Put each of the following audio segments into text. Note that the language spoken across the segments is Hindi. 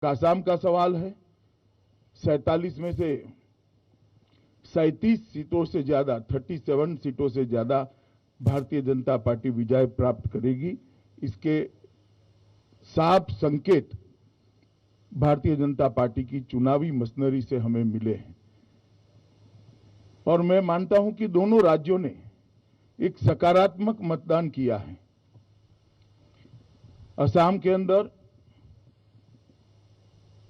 आसाम का सवाल है। 47 में से 37 सीटों से ज्यादा 37 सीटों से ज्यादा भारतीय जनता पार्टी विजय प्राप्त करेगी। इसके साफ संकेत भारतीय जनता पार्टी की चुनावी मशीनरी से हमें मिले हैं और मैं मानता हूं कि दोनों राज्यों ने एक सकारात्मक मतदान किया है। असम के अंदर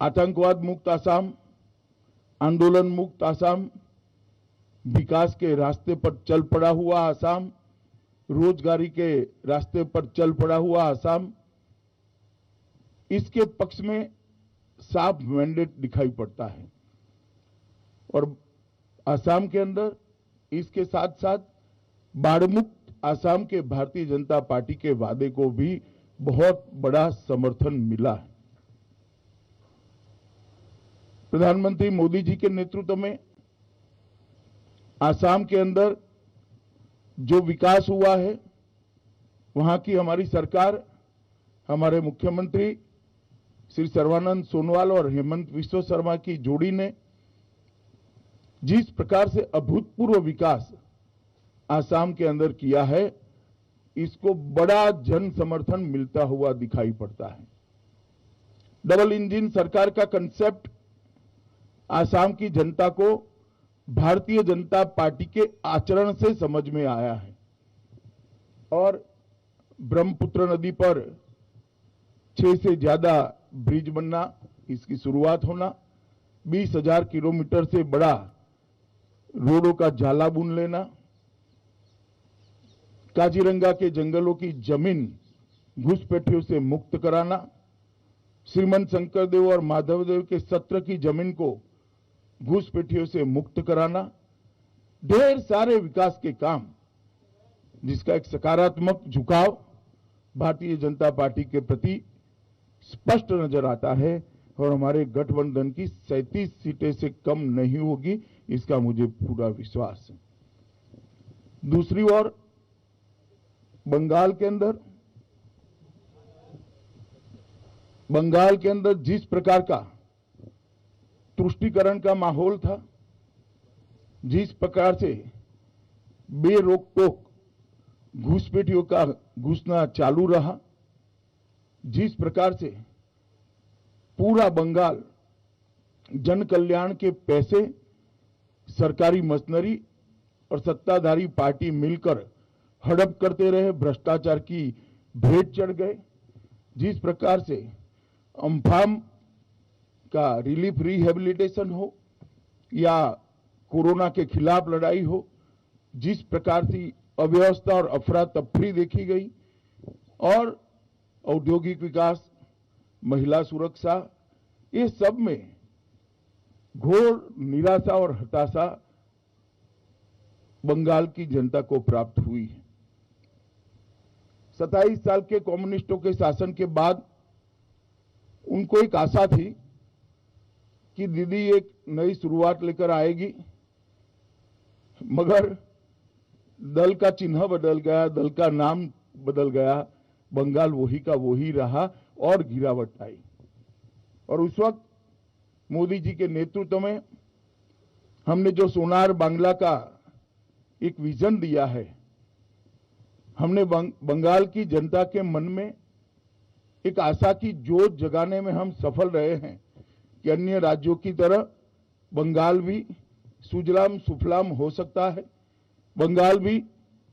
आतंकवाद मुक्त असम, आंदोलन मुक्त असम, विकास के रास्ते पर चल पड़ा हुआ असम, रोजगारी के रास्ते पर चल पड़ा हुआ असम, इसके पक्ष में साफ मैंडेट दिखाई पड़ता है। और असम के अंदर इसके साथ साथ बाढ़ मुक्त असम के भारतीय जनता पार्टी के वादे को भी बहुत बड़ा समर्थन मिला है। प्रधानमंत्री मोदी जी के नेतृत्व में असम के अंदर जो विकास हुआ है, वहां की हमारी सरकार, हमारे मुख्यमंत्री श्री सर्बानंद सोनोवाल और हेमंत बिस्वा शर्मा की जोड़ी ने जिस प्रकार से अभूतपूर्व विकास असम के अंदर किया है, इसको बड़ा जन समर्थन मिलता हुआ दिखाई पड़ता है। डबल इंजन सरकार का कंसेप्ट असम की जनता को भारतीय जनता पार्टी के आचरण से समझ में आया है और ब्रह्मपुत्र नदी पर 6 से ज्यादा ब्रिज बनना, इसकी शुरुआत होना, 20,000 किलोमीटर से बड़ा रोडों का जाला बुन लेना, काजीरंगा के जंगलों की जमीन घुसपैठियों से मुक्त कराना, श्रीमंत शंकरदेव और माधवदेव के सत्र की जमीन को घुसपैठियों से मुक्त कराना, ढेर सारे विकास के काम जिसका एक सकारात्मक झुकाव भारतीय जनता पार्टी के प्रति स्पष्ट नजर आता है और हमारे गठबंधन की 37 सीटें से कम नहीं होगी, इसका मुझे पूरा विश्वास है। दूसरी ओर बंगाल के अंदर जिस प्रकार का तुष्टीकरण का माहौल था, जिस प्रकार से बेरोक टोक घुसपैठियों का घुसना चालू रहा, जिस प्रकार से पूरा बंगाल जन कल्याण के पैसे सरकारी मशीनरी और सत्ताधारी पार्टी मिलकर हड़प करते रहे, भ्रष्टाचार की भेंट चढ़ गए, जिस प्रकार से अम्फान का रिलीफ रिहेबिलिटेशन हो या कोरोना के खिलाफ लड़ाई हो, जिस प्रकार से अव्यवस्था और अफरा तफरी देखी गई और औद्योगिक विकास, महिला सुरक्षा, ये सब में घोर निराशा और हताशा बंगाल की जनता को प्राप्त हुई है। 27 साल के कम्युनिस्टों के शासन के बाद उनको एक आशा थी कि दीदी एक नई शुरुआत लेकर आएगी, मगर दल का चिन्ह बदल गया, दल का नाम बदल गया, बंगाल वही का वही रहा और गिरावट आई। और उस वक्त मोदी जी के नेतृत्व में हमने जो सोनार बांग्ला का एक विजन दिया है, हमने बंगाल की जनता के मन में एक आशा की जोत जगाने में हम सफल रहे हैं कि अन्य राज्यों की तरह बंगाल भी सुजलाम सुफलाम हो सकता है, बंगाल भी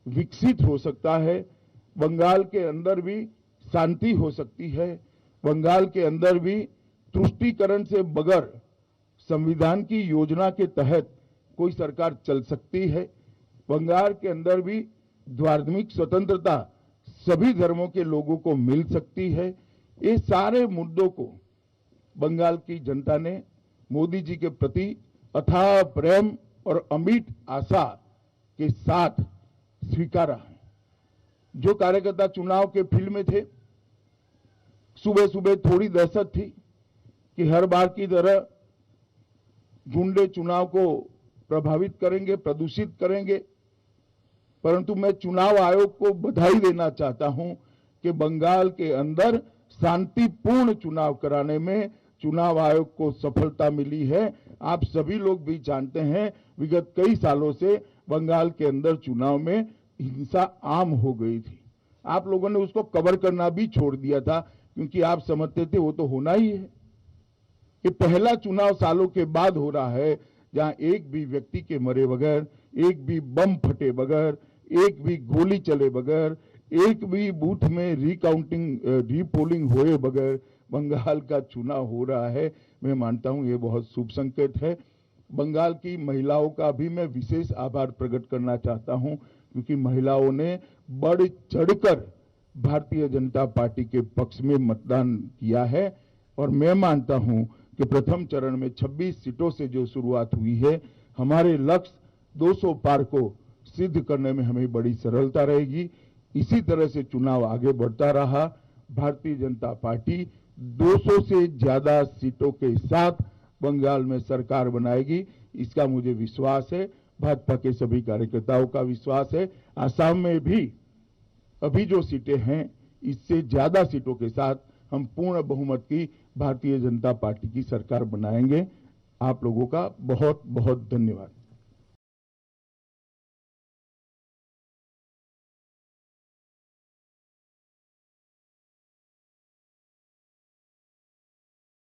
विकसित हो सकता है, बंगाल के अंदर भी शांति हो सकती है, बंगाल के अंदर भी तुष्टीकरण से बगैर संविधान की योजना के तहत कोई सरकार चल सकती है, बंगाल के अंदर भी धार्मिक स्वतंत्रता सभी धर्मों के लोगों को मिल सकती है। ये सारे मुद्दों को बंगाल की जनता ने मोदी जी के प्रति अथाह प्रेम और अमिट आशा के साथ स्वीकारा है। जो कार्यकर्ता चुनाव के फील्ड में थे, सुबह सुबह थोड़ी दहशत थी कि हर बार की तरह गुंडे चुनाव को प्रभावित करेंगे, प्रदूषित करेंगे, परंतु मैं चुनाव आयोग को बधाई देना चाहता हूं कि बंगाल के अंदर शांतिपूर्ण चुनाव कराने में चुनाव आयोग को सफलता मिली है। आप सभी लोग भी जानते हैं, विगत कई सालों से बंगाल के अंदर चुनाव में हिंसा आम हो गई थी। आप लोगों ने उसको कवर करना भी छोड़ दिया था, क्योंकि आप समझते थे वो तो होना ही है। कि पहला चुनाव सालों के बाद हो रहा है जहां एक भी व्यक्ति के मरे बगैर, एक भी बम फटे बगैर, एक भी गोली चले बगैर, एक भी बूथ में रीपोलिंग हुए बगैर बंगाल का चुनाव हो रहा है। मैं मानता हूं ये बहुत शुभ संकेत है। बंगाल की महिलाओं का भी मैं विशेष आभार प्रकट करना चाहता हूं, क्योंकि महिलाओं ने बढ़ चढ़कर भारतीय जनता पार्टी के पक्ष में मतदान किया है। और मैं मानता हूं कि प्रथम चरण में 26 सीटों से जो शुरुआत हुई है, हमारे लक्ष्य 200 पार को सिद्ध करने में हमें बड़ी सरलता रहेगी। इसी तरह से चुनाव आगे बढ़ता रहा, भारतीय जनता पार्टी 200 से ज्यादा सीटों के साथ बंगाल में सरकार बनाएगी, इसका मुझे विश्वास है। भाजपा के सभी कार्यकर्ताओं का विश्वास है। आसाम में भी अभी जो सीटें हैं, इससे ज्यादा सीटों के साथ हम पूर्ण बहुमत की भारतीय जनता पार्टी की सरकार बनाएंगे। आप लोगों का बहुत बहुत धन्यवाद।